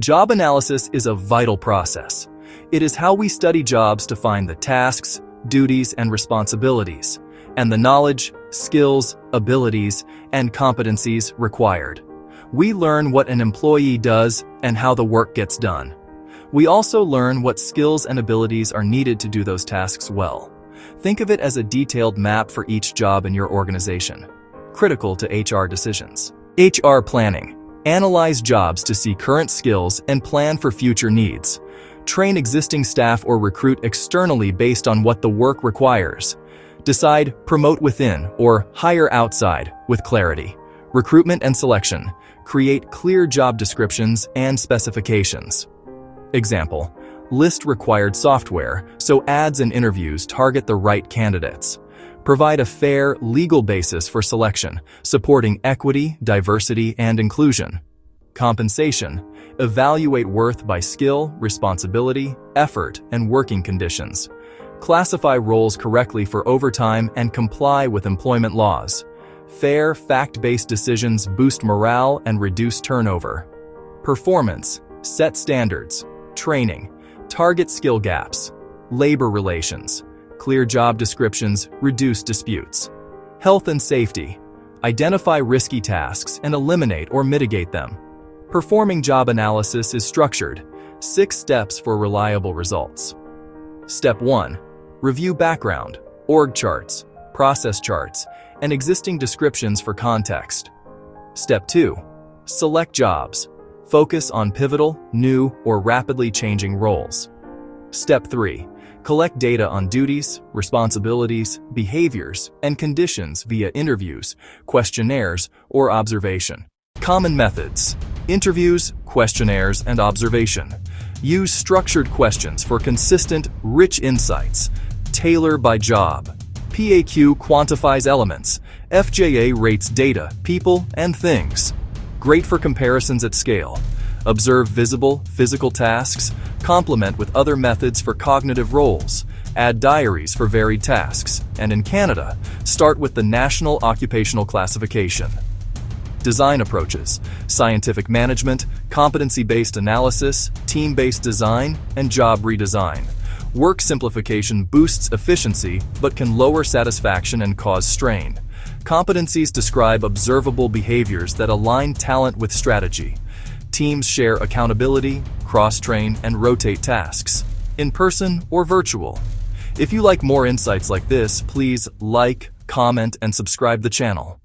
Job analysis is a vital process. It is how we study jobs to find the tasks, duties, and responsibilities, and the knowledge, skills, abilities, and competencies required. We learn what an employee does and how the work gets done. We also learn what skills and abilities are needed to do those tasks well. Think of it as a detailed map for each job in your organization, critical to HR decisions. HR planning. Analyze jobs to see current skills and plan for future needs. Train existing staff or recruit externally based on what the work requires. Decide promote within or hire outside with clarity. Recruitment and selection. Create clear job descriptions and specifications. Example, list required software so ads and interviews target the right candidates. Provide a fair, legal basis for selection, supporting equity, diversity, and inclusion. Compensation. Evaluate worth by skill, responsibility, effort, and working conditions. Classify roles correctly for overtime and comply with employment laws. Fair, fact-based decisions boost morale and reduce turnover. Performance. Set standards. Training. Target skill gaps. Labor relations. Clear job descriptions reduce disputes. Health and safety. Identify risky tasks and eliminate or mitigate them. Performing job analysis is structured. 6 steps for reliable results. Step 1. Review background, org charts, process charts, and existing descriptions for context. Step 2. Select jobs. Focus on pivotal, new, or rapidly changing roles. Step 3. Collect data on duties, responsibilities, behaviors, and conditions via interviews, questionnaires, or observation. Common methods: interviews, questionnaires, and observation. Use structured questions for consistent, rich insights. Tailor by job. PAQ quantifies elements. FJA rates data, people, and things. Great for comparisons at scale. Observe visible, physical tasks. Complement with other methods for cognitive roles. Add diaries for varied tasks. And in Canada, start with the National Occupational Classification. Design approaches: scientific management, competency-based analysis, team-based design, and job redesign. Work simplification boosts efficiency but can lower satisfaction and cause strain. Competencies describe observable behaviors that align talent with strategy. Teams share accountability, cross-train, and rotate tasks, in person or virtual. If you like more insights like this, please like, comment, and subscribe the channel.